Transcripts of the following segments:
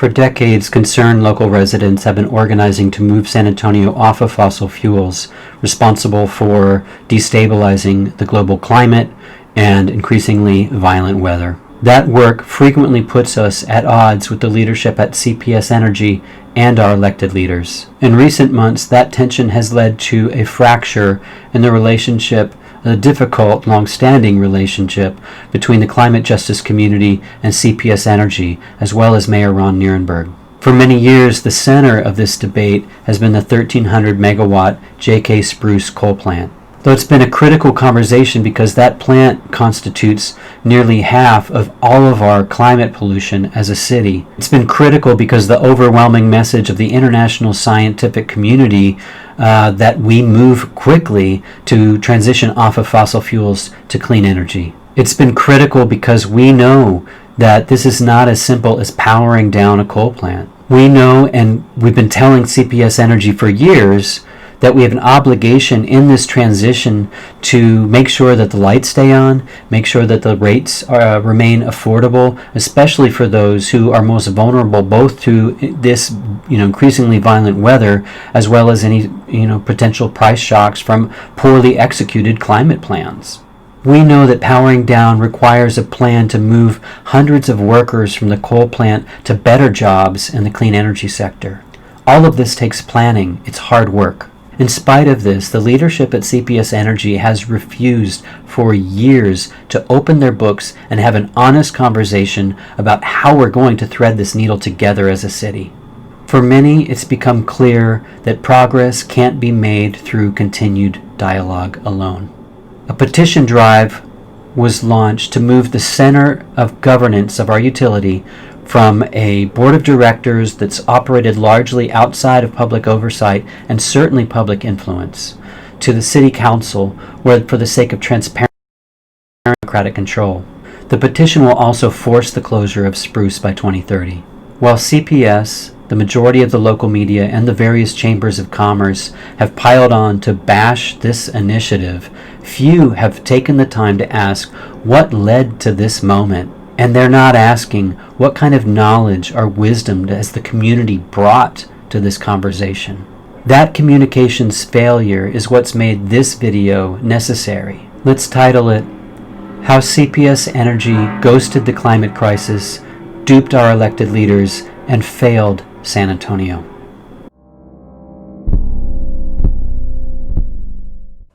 For decades, concerned local residents have been organizing to move San Antonio off of fossil fuels, responsible for destabilizing the global climate and increasingly violent weather. That work frequently puts us at odds with the leadership at CPS Energy and our elected leaders. In recent months, that tension has led to a fracture in the relationship, a difficult, long-standing relationship between the climate justice community and CPS Energy, as well as Mayor Ron Nirenberg. For many years, the center of this debate has been the 1,300 megawatt JK Spruce coal plant. Though it's been a critical conversation because that plant constitutes nearly half of all of our climate pollution as a city. It's been critical because the overwhelming message of the international scientific community that we move quickly to transition off of fossil fuels to clean energy. It's been critical because we know that this is not as simple as powering down a coal plant. We know, and we've been telling CPS Energy for years, that we have an obligation in this transition to make sure that the lights stay on, make sure that the rates remain affordable, especially for those who are most vulnerable both to this increasingly violent weather as well as any potential price shocks from poorly executed climate plans. We know that powering down requires a plan to move hundreds of workers from the coal plant to better jobs in the clean energy sector. All of this takes planning. It's hard work. In spite of this, the leadership at CPS Energy has refused for years to open their books and have an honest conversation about how we're going to thread this needle together as a city. For many, it's become clear that progress can't be made through continued dialogue alone. A petition drive was launched to move the center of governance of our utility from a board of directors that's operated largely outside of public oversight and certainly public influence to the city council, where for the sake of transparent democratic control. The petition will also force the closure of Spruce by 2030. While CPS, the majority of the local media, and the various chambers of commerce have piled on to bash this initiative, few have taken the time to ask what led to this moment. And they're not asking what kind of knowledge or wisdom has the community brought to this conversation. That communications failure is what's made this video necessary. Let's title it, How CPS Energy Ghosted the Climate Crisis, Duped Our Elected Leaders, and Failed San Antonio.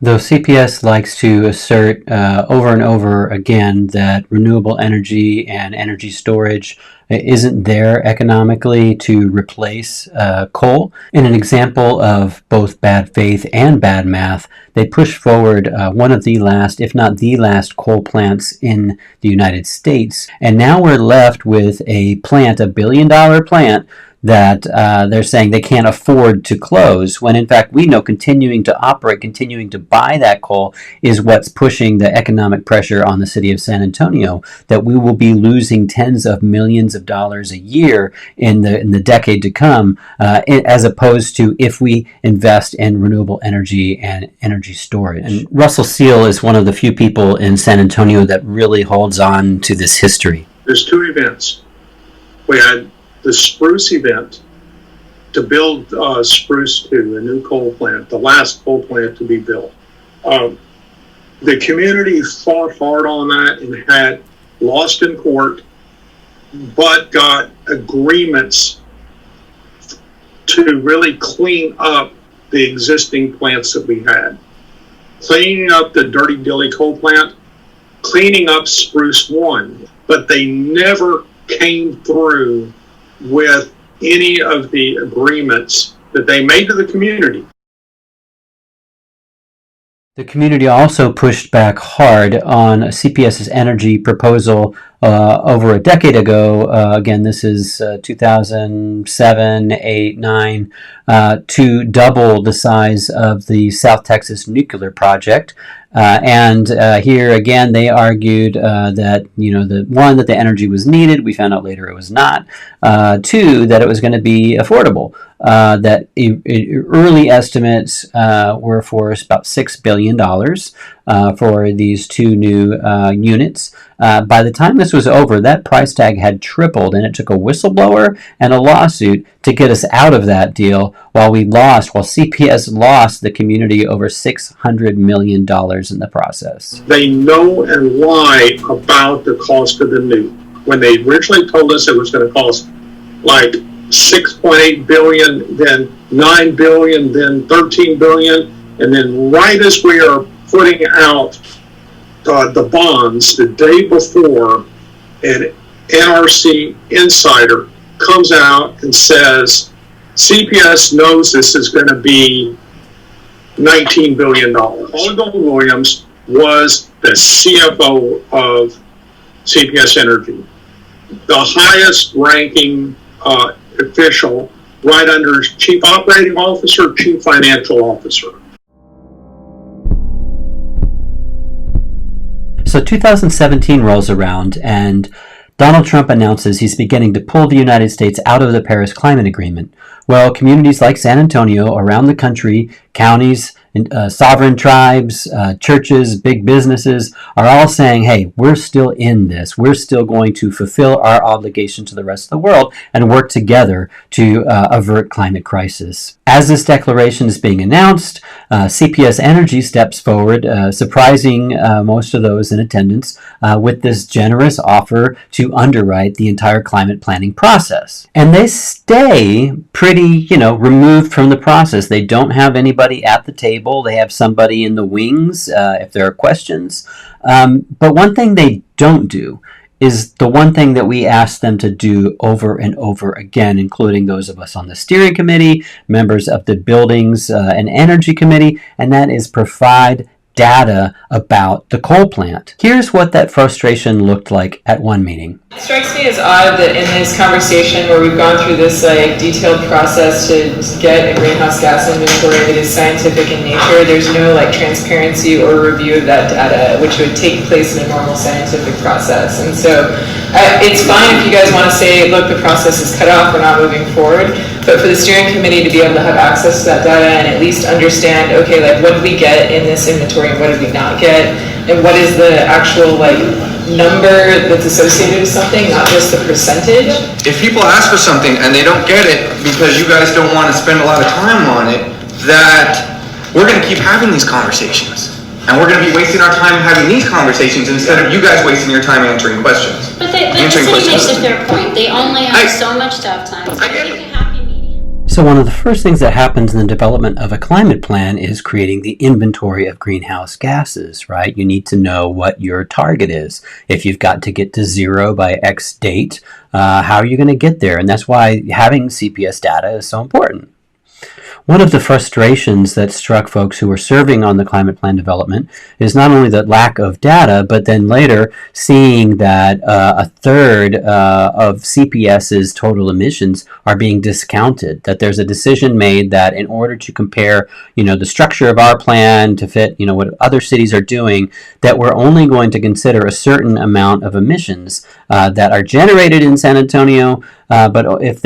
Though CPS likes to assert over and over again that renewable energy and energy storage isn't there economically to replace coal, in an example of both bad faith and bad math, they push forward one of the last, if not the last, coal plants in the United States. And now we're left with a plant, a billion-dollar plant, that they're saying they can't afford to close, when in fact we know continuing to operate, continuing to buy that coal is what's pushing the economic pressure on the city of San Antonio, that we will be losing tens of millions of dollars a year in the decade to come, as opposed to if we invest in renewable energy and energy storage. And Russell Seal is one of the few people in San Antonio that really holds on to this history. There's two events. We had the Spruce event to build Spruce 2, a new coal plant, the last coal plant to be built. The community fought hard on that and had lost in court, but got agreements to really clean up the existing plants that we had. Cleaning up the Dirty Dilly coal plant, cleaning up Spruce 1, but they never came through with any of the agreements that they made to the community. The community also pushed back hard on CPS's energy proposal over a decade ago. Again, this is 2007, 8, 9, to double the size of the South Texas nuclear project. And here again, they argued that, that the energy was needed. We found out later it was not. Two, that it was going to be affordable. That early estimates were for about $6 billion. for these two new units. By the time this was over, that price tag had tripled, and it took a whistleblower and a lawsuit to get us out of that deal while CPS lost the community over $600 million in the process. They know and lie about the cost of the nuke. When they originally told us it was going to cost like 6.8 billion, then 9 billion, then 13 billion, and then right as we are putting out the bonds the day before, an NRC insider comes out and says CPS knows this is going to be $19 billion. Paul Williams was the CFO of CPS Energy, the highest ranking official, right under Chief Operating Officer, Chief Financial Officer. So 2017 rolls around, and Donald Trump announces he's beginning to pull the United States out of the Paris Climate Agreement. Well, communities like San Antonio around the country, counties, sovereign tribes, churches, big businesses are all saying, hey, we're still in this. We're still going to fulfill our obligation to the rest of the world and work together to avert climate crisis. As this declaration is being announced, CPS Energy steps forward, surprising most of those in attendance with this generous offer to underwrite the entire climate planning process. And they stay pretty, removed from the process. They don't have anybody at the table. They have somebody in the wings if there are questions. But one thing they don't do is the one thing that we ask them to do over and over again, including those of us on the steering committee, members of the Buildings and Energy Committee, and that is provide data about the coal plant. Here's what that frustration looked like at one meeting. It strikes me as odd that in this conversation where we've gone through this detailed process to get a greenhouse gas inventory that is scientific in nature, there's no transparency or review of that data, which would take place in a normal scientific process. And so it's fine if you guys want to say, look, the process is cut off, we're not moving forward. But for the steering committee to be able to have access to that data and at least understand, okay, what did we get in this inventory and what did we not get, and what is the actual number that's associated with something, not just the percentage. If people ask for something and they don't get it because you guys don't want to spend a lot of time on it, that we're going to keep having these conversations. And we're going to be wasting our time having these conversations instead of you guys wasting your time answering questions. But the city makes a fair point. They only have so much staff time. So I get it. So one of the first things that happens in the development of a climate plan is creating the inventory of greenhouse gases, right? You need to know what your target is. If you've got to get to zero by X date, how are you going to get there? And that's why having CPS data is so important. One of the frustrations that struck folks who were serving on the climate plan development is not only the lack of data, but then later seeing that a third of CPS's total emissions are being discounted, that there's a decision made that in order to compare, the structure of our plan to fit, what other cities are doing, that we're only going to consider a certain amount of emissions that are generated in San Antonio, but if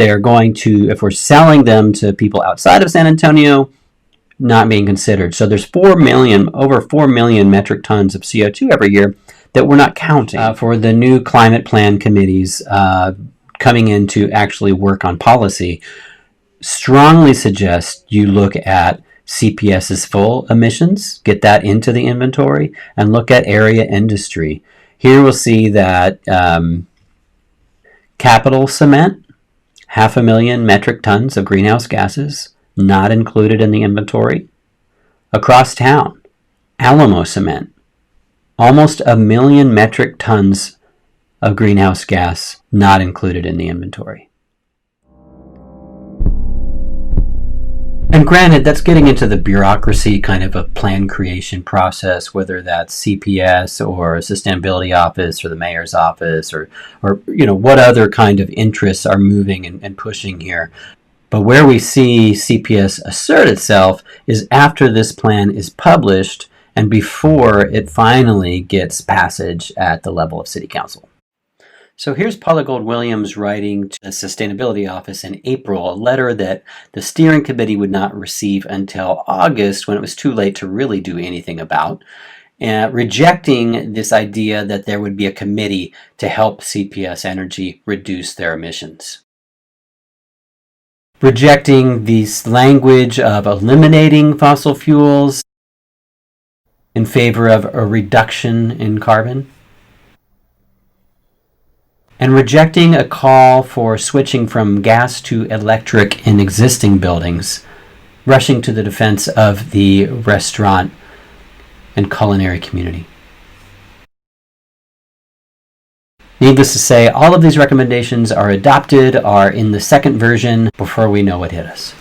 we're selling them to people outside of San Antonio, not being considered. So there's over 4 million metric tons of CO2 every year that we're not counting for the new climate plan committees coming in to actually work on policy. Strongly suggest you look at CPS's full emissions, get that into the inventory, and look at area industry. Here we'll see that capital cement, 500,000 metric tons of greenhouse gases, not included in the inventory. Across town, Alamo cement, almost 1 million metric tons of greenhouse gas, not included in the inventory. And granted, that's getting into the bureaucracy kind of a plan creation process, whether that's CPS or a sustainability office or the mayor's office or what other kind of interests are moving and pushing here. But where we see CPS assert itself is after this plan is published and before it finally gets passage at the level of City Council. So here's Paula Gold-Williams writing to the Sustainability Office in April, a letter that the steering committee would not receive until August, when it was too late to really do anything about. rejecting this idea that there would be a committee to help CPS Energy reduce their emissions. Rejecting this language of eliminating fossil fuels in favor of a reduction in carbon. And rejecting a call for switching from gas to electric in existing buildings, rushing to the defense of the restaurant and culinary community. Needless to say, all of these recommendations are adopted, are in the second version before we know what hit us.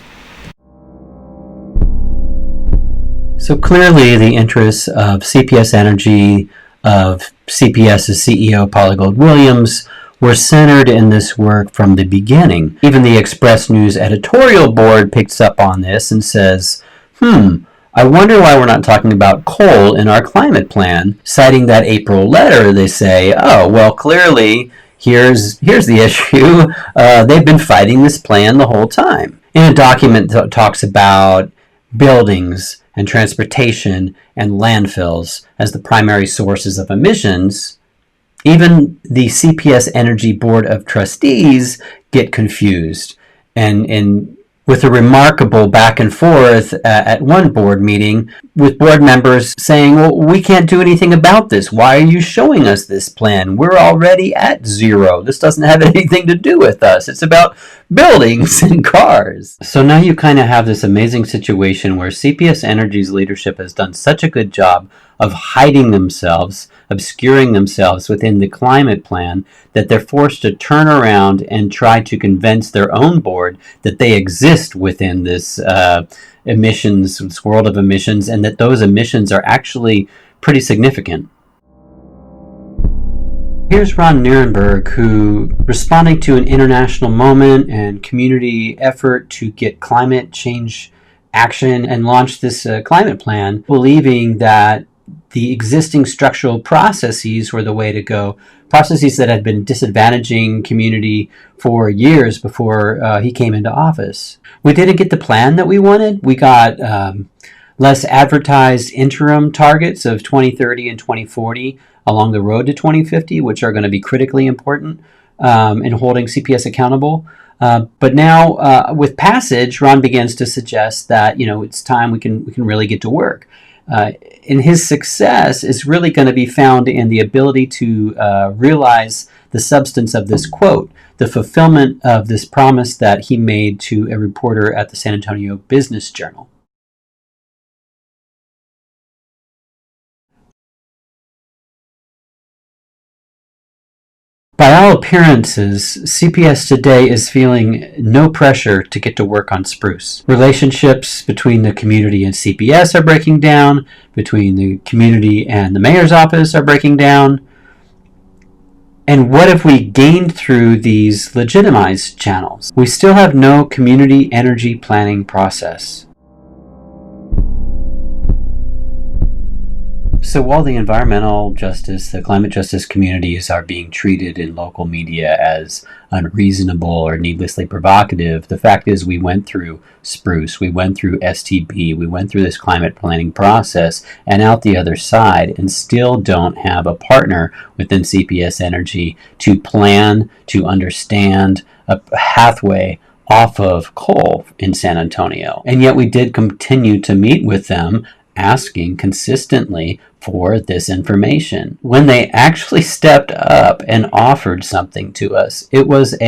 So clearly the interests of CPS Energy, of CPS's CEO Paula Gold-Williams, were centered in this work from the beginning. Even the Express News editorial board picks up on this and says, I wonder why we're not talking about coal in our climate plan. Citing that April letter, they say, oh, well, clearly, here's the issue. They've been fighting this plan the whole time. In a document that talks about buildings and transportation and landfills as the primary sources of emissions, even the CPS Energy Board of Trustees get confused. And with a remarkable back and forth at one board meeting with board members saying, well, we can't do anything about this. Why are you showing us this plan? We're already at zero. This doesn't have anything to do with us. It's about buildings and cars. So now you kind of have this amazing situation where CPS Energy's leadership has done such a good job of hiding themselves, obscuring themselves within the climate plan, that they're forced to turn around and try to convince their own board that they exist within this emissions, this world of emissions, and that those emissions are actually pretty significant. Here's Ron Nirenberg, who, responding to an international moment and community effort to get climate change action and launch this climate plan, believing that the existing structural processes were the way to go, processes that had been disadvantaging community for years before he came into office. We didn't get the plan that we wanted. We got less advertised interim targets of 2030 and 2040 along the road to 2050, which are going to be critically important in holding CPS accountable. But now, with passage, Ron begins to suggest that it's time we can really get to work. And his success is really going to be found in the ability to realize the substance of this quote, the fulfillment of this promise that he made to a reporter at the San Antonio Business Journal. By all appearances, CPS today is feeling no pressure to get to work on Spruce. Relationships between the community and CPS are breaking down, between the community and the mayor's office are breaking down. And what have we gained through these legitimized channels? We still have no community energy planning process. So while the environmental justice, the climate justice communities are being treated in local media as unreasonable or needlessly provocative, the fact is we went through Spruce, we went through STB, we went through this climate planning process and out the other side and still don't have a partner within CPS Energy to plan, to understand a pathway off of coal in San Antonio. And yet we did continue to meet with them, asking consistently for this information. When they actually stepped up and offered something to us, it was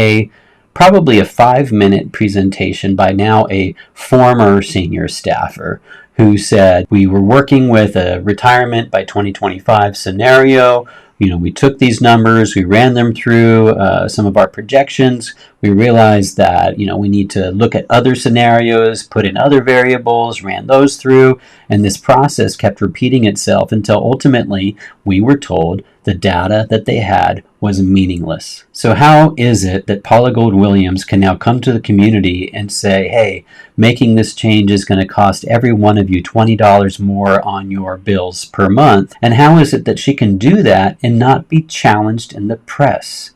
probably a 5-minute presentation by now a former senior staffer who said, we were working with a retirement by 2025 scenario. We took these numbers, we ran them through some of our projections. We realized that, we need to look at other scenarios, put in other variables, ran those through, and this process kept repeating itself until ultimately we were told the data that they had was meaningless. So how is it that Paula Gold-Williams can now come to the community and say, hey, making this change is going to cost every one of you $20 more on your bills per month? And how is it that she can do that and not be challenged in the press?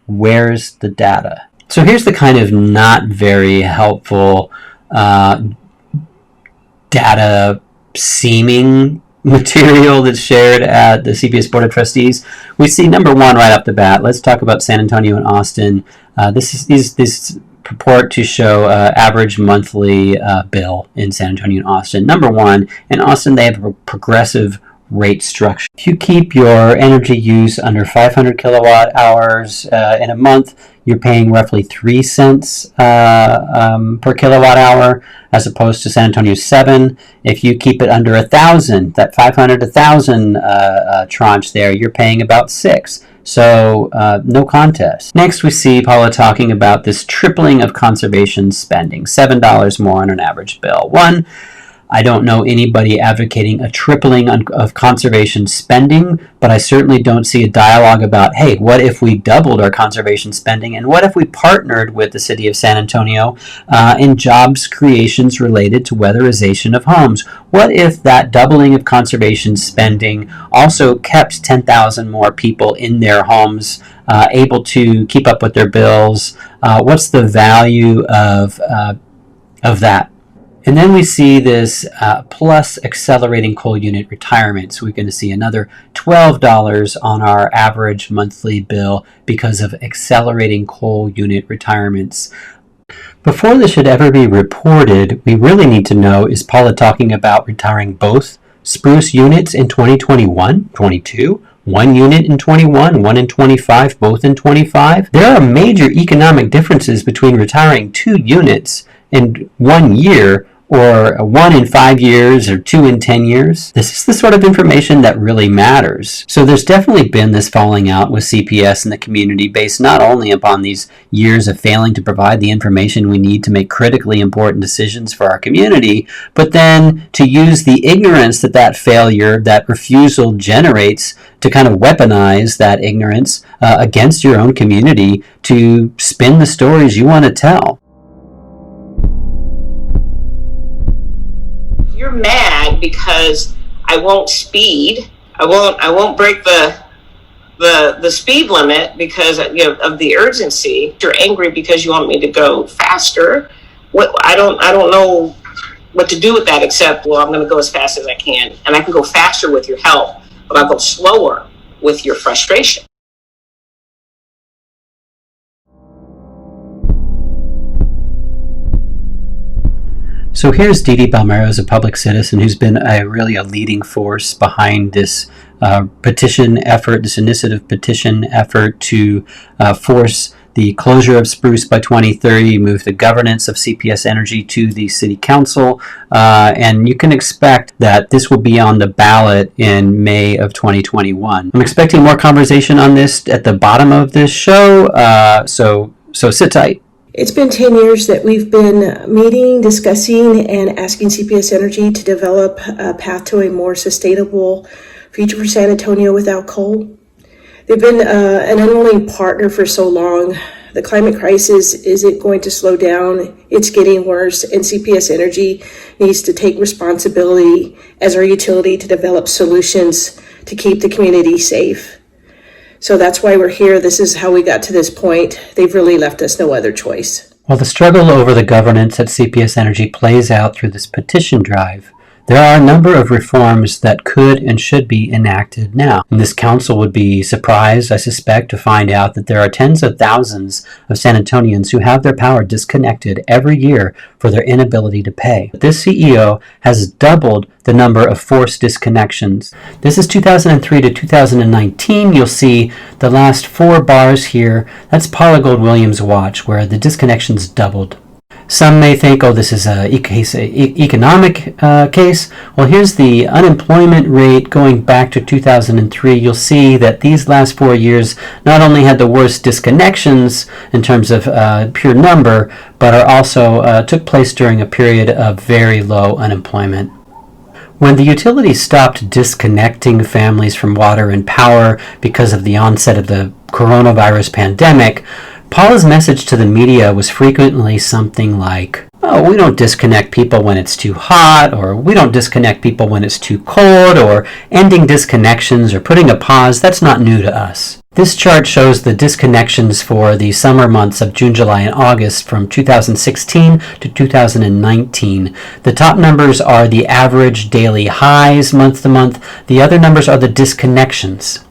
Where's the data? So here's the kind of not very helpful data seeming material that's shared at the CPS Board of Trustees, we see number one right off the bat. Let's talk about San Antonio and Austin. This purport to show average monthly bill in San Antonio and Austin. Number one, in Austin they have a progressive rate structure. If you keep your energy use under 500 kilowatt hours in a month, you're paying roughly 3 cents per kilowatt hour, as opposed to San Antonio's 7. If you keep it under 1,000, that 500 to 1,000 tranche there, you're paying about 6. So no contest. Next, we see Paula talking about this tripling of conservation spending, $7 more on an average bill. One, I don't know anybody advocating a tripling of conservation spending, but I certainly don't see a dialogue about, hey, what if we doubled our conservation spending, and what if we partnered with the city of San Antonio in jobs creations related to weatherization of homes? What if that doubling of conservation spending also kept 10,000 more people in their homes, able to keep up with their bills? What's the value of that? And then we see this plus accelerating coal unit retirement. So we're going to see another $12 on our average monthly bill because of accelerating coal unit retirements. Before this should ever be reported, we really need to know, is Paula talking about retiring both Spruce units in 2021, 22? One unit in 21, one in 25, both in 25? There are major economic differences between retiring 2 units in 1 year, or 1 in 5 years, or 2 in 10 years. This is the sort of information that really matters. So there's definitely been this falling out with CPS and the community based not only upon these years of failing to provide the information we need to make critically important decisions for our community, but then to use the ignorance that failure, that refusal generates to kind of weaponize that ignorance against your own community to spin the stories you want to tell. You're mad because I won't speed. I won't break the speed limit because of the urgency. You're angry because you want me to go faster. I don't know what to do with that except, well, I'm going to go as fast as I can, and I can go faster with your help, but I'll go slower with your frustration. So here's Dee Dee Balmeros, a public citizen who's been really a leading force behind this petition effort, this initiative petition effort to force the closure of Spruce by 2030, move the governance of CPS Energy to the City Council, and you can expect that this will be on the ballot in May of 2021. I'm expecting more conversation on this at the bottom of this show, so sit tight. It's been 10 years that we've been meeting, discussing, and asking CPS Energy to develop a path to a more sustainable future for San Antonio without coal. They've been an unwilling partner for so long. The climate crisis isn't going to slow down. It's getting worse, and CPS Energy needs to take responsibility as our utility to develop solutions to keep the community safe. So that's why we're here. This is how we got to this point. They've really left us no other choice. While the struggle over the governance at CPS Energy plays out through this petition drive, there are a number of reforms that could and should be enacted now. And this council would be surprised, I suspect, to find out that there are tens of thousands of San Antonians who have their power disconnected every year for their inability to pay. This CEO has doubled the number of forced disconnections. This is 2003 to 2019. You'll see the last 4 bars here. That's Paula Gold-Williams' watch, where the disconnections doubled. Some may think, oh, this is an economic case. Well, here's the unemployment rate going back to 2003. You'll see that these last 4 years not only had the worst disconnections in terms of pure number, but are also took place during a period of very low unemployment. When the utility stopped disconnecting families from water and power because of the onset of the coronavirus pandemic, Paula's message to the media was frequently something like, oh, we don't disconnect people when it's too hot, or we don't disconnect people when it's too cold, or ending disconnections or putting a pause, that's not new to us. This chart shows the disconnections for the summer months of June, July, and August from 2016 to 2019. The top numbers are the average daily highs month to month. The other numbers are the disconnections.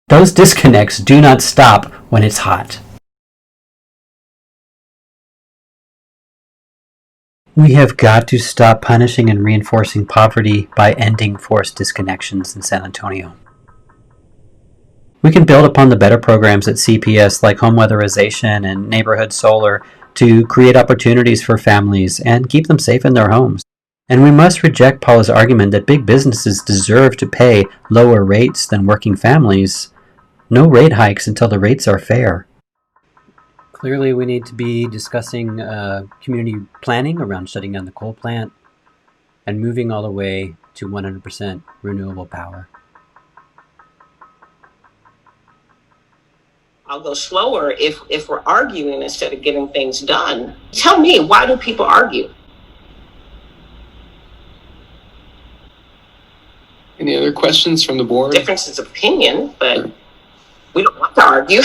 Those disconnects do not stop when it's hot. We have got to stop punishing and reinforcing poverty by ending forced disconnections in San Antonio. We can build upon the better programs at CPS like home weatherization and neighborhood solar to create opportunities for families and keep them safe in their homes. And we must reject Paula's argument that big businesses deserve to pay lower rates than working families. No rate hikes until the rates are fair. Clearly, we need to be discussing community planning around shutting down the coal plant and moving all the way to 100% renewable power. I'll go slower if we're arguing instead of getting things done. Tell me, why do people argue? Any other questions from the board? Differences of opinion, but we don't want to argue.